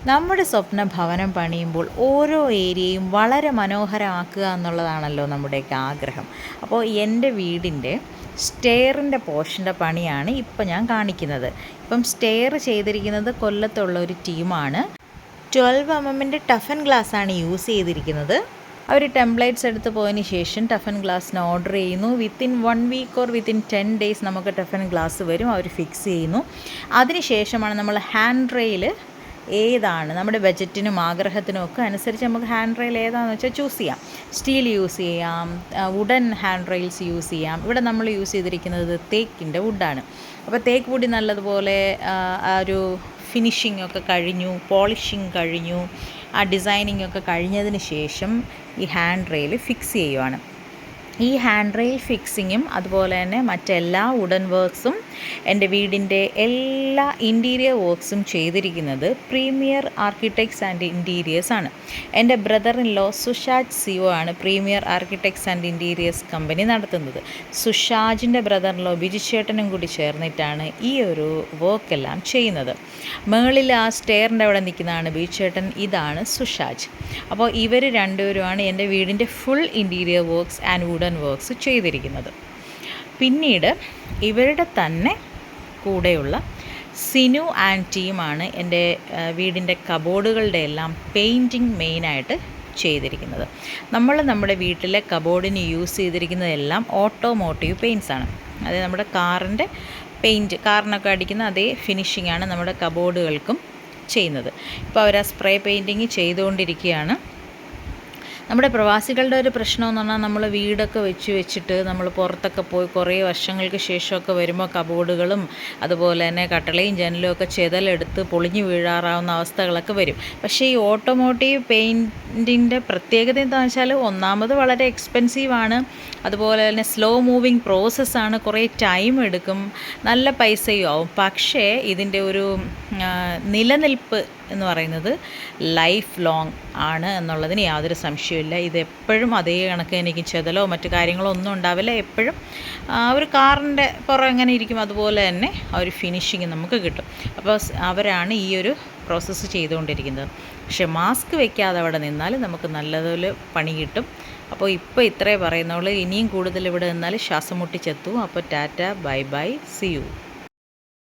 നമ്മുടെ സ്വപ്ന ഭവനം പണിയുമ്പോൾ ഓരോ ഏരിയയും വളരെ മനോഹരമാക്കുക എന്നുള്ളതാണല്ലോ നമ്മുടെയൊക്കെ ആഗ്രഹം. അപ്പോൾ എൻ്റെ വീടിൻ്റെ സ്റ്റെയറിൻ്റെ പോർഷൻ്റെ പണിയാണ് ഇപ്പം ഞാൻ കാണിക്കുന്നത്. ഇപ്പം സ്റ്റെയർ ചെയ്തിരിക്കുന്നത് കൊല്ലത്തുള്ള ഒരു ടീമാണ്. 12 mm ടഫൻ ഗ്ലാസ്സാണ് യൂസ് ചെയ്തിരിക്കുന്നത്. അവർ ടെംപ്ലേറ്റ്സ് എടുത്ത് പോയതിന് ശേഷം ടഫൻ ഗ്ലാസ്സിന് ഓർഡർ ചെയ്യുന്നു. Within 1 week or within 10 days നമുക്ക് ടഫൻ ഗ്ലാസ് വരും. അവർ ഫിക്സ് ചെയ്യുന്നു. അതിനുശേഷമാണ് നമ്മൾ ഹാൻഡ് റെയിൽ ഏതാണ് നമ്മുടെ ബജറ്റിനും ആഗ്രഹത്തിനും ഒക്കെ അനുസരിച്ച് നമുക്ക് ഹാൻഡ് റെയിൽ ഏതാണെന്ന് വെച്ചാൽ ചൂസ് ചെയ്യാം. സ്റ്റീൽ യൂസ് ചെയ്യാം, വുഡൻ ഹാൻഡ് റെയിൽസ് യൂസ് ചെയ്യാം. ഇവിടെ നമ്മൾ യൂസ് ചെയ്തിരിക്കുന്നത് തേക്കിൻ്റെ വുഡാണ്. അപ്പോൾ തേക്ക് വുഡ് നല്ലതുപോലെ ആ ഒരു ഫിനിഷിംഗ് ഒക്കെ കഴിഞ്ഞു, പോളിഷിങ് കഴിഞ്ഞു, ആ ഡിസൈനിങ് ഒക്കെ കഴിഞ്ഞതിന് ശേഷം ഈ ഹാൻഡ് റെയിൽ ഫിക്സ് ചെയ്യുവാണ്. ഈ ഹാൻഡ് റെയിൽ ഫിക്സിങ്ങും അതുപോലെ തന്നെ മറ്റെല്ലാ വുഡൻ വർക്ക്സും എൻ്റെ വീടിൻ്റെ എല്ലാ ഇൻറ്റീരിയർ വർക്ക്സും ചെയ്തിരിക്കുന്നത് പ്രീമിയർ ആർക്കിടെക്ട്സ് ആൻഡ് ഇൻറ്റീരിയേഴ്സ് ആണ്. എൻ്റെ brother in law Sushaj CO ആണ് premier architects and interiors company നടത്തുന്നത്. സുഷാജിൻ്റെ ബ്രദർ ഇൻ ലോ ബിജുചേട്ടനും കൂടി ചേർന്നിട്ടാണ് ഈ ഒരു വർക്കെല്ലാം ചെയ്യുന്നത്. മേളിൽ ആ സ്റ്റെയറിൻ്റെ അവിടെ നിൽക്കുന്നതാണ് ബിജുചേട്ടൻ, ഇതാണ് സുഷാജ്. അപ്പോൾ ഇവർ രണ്ടുപേരുമാണ് എൻ്റെ വീടിൻ്റെ full interior works and wooden works ചെയ്തിരിക്കുന്നത്. പിന്നീട് ഇവരുടെ തന്നെ കൂടെയുള്ള സിനു ആൻഡ് ടീമാണ് എൻ്റെ വീടിൻ്റെ കബോർഡുകളുടെ എല്ലാം പെയിൻറ്റിങ് മെയിനായിട്ട് ചെയ്തിരിക്കുന്നത്. നമ്മൾ നമ്മുടെ വീട്ടിലെ കബോർഡിന് യൂസ് ചെയ്തിരിക്കുന്നതെല്ലാം ഓട്ടോമോട്ടീവ് പെയിൻറ്റ്സ് ആണ്. അതായത് നമ്മുടെ കാറിൻ്റെ പെയിൻറ്റ്, കാറിനൊക്കെ അടിക്കുന്ന അതേ ഫിനിഷിംഗ് ആണ് നമ്മുടെ കബോർഡുകൾക്കും ചെയ്യുന്നത്. ഇപ്പോൾ അവർ ആ സ്പ്രേ പെയിൻറ്റിങ് ചെയ്തുകൊണ്ടിരിക്കുകയാണ്. നമ്മുടെ പ്രവാസികളുടെ ഒരു പ്രശ്നമെന്ന് പറഞ്ഞാൽ നമ്മൾ വീടൊക്കെ വെച്ചിട്ട് നമ്മൾ പുറത്തൊക്കെ പോയി കുറേ വർഷങ്ങൾക്ക് ശേഷമൊക്കെ വരുമ്പോൾ കബോർഡുകളും അതുപോലെ തന്നെ കട്ടളയും ജനലും ഒക്കെ ചെതലെടുത്ത് പൊളിഞ്ഞു വീഴാറാവുന്ന അവസ്ഥകളൊക്കെ വരും. പക്ഷേ ഈ ഓട്ടോമോട്ടീവ് പെയിൻറ്റിൻ്റെ പ്രത്യേകത എന്താണെന്ന് വെച്ചാൽ ഒന്നാമത് വളരെ എക്സ്പെൻസീവാണ്, അതുപോലെ തന്നെ സ്ലോ മൂവിങ് പ്രോസസ്സാണ്, കുറേ ടൈം എടുക്കും, നല്ല പൈസയും ആവും. പക്ഷേ ഇതിൻ്റെ ഒരു നിലനിൽപ്പ് എന്ന് പറയുന്നത് ലൈഫ് ലോങ് ആണ് എന്നുള്ളതിന് യാതൊരു സംശയമില്ല. ഇതെപ്പോഴും അതേ കണക്ക് എനിക്ക് ചെതലോ മറ്റു കാര്യങ്ങളോ ഒന്നും ഉണ്ടാവില്ല. എപ്പോഴും ഒരു കാറിൻ്റെ പുറം എങ്ങനെ ഇരിക്കും അതുപോലെ തന്നെ ആ ഒരു ഫിനിഷിങ് നമുക്ക് കിട്ടും. അപ്പോൾ അവരാണ് ഈ ഒരു പ്രോസസ്സ് ചെയ്തുകൊണ്ടിരിക്കുന്നത്. പക്ഷേ മാസ്ക് വെക്കാതെ അവിടെ നിന്നാൽ നമുക്ക് നല്ലതുപോലെ പണി കിട്ടും. അപ്പോൾ ഇപ്പോൾ ഇത്രേ പറയുന്നുള്ളൂ. ഇനിയും കൂടുതൽ ഇവിടെ നിന്നാൽ ശ്വാസം മുട്ടിച്ചെത്തും. അപ്പോൾ tata, bye bye, see U.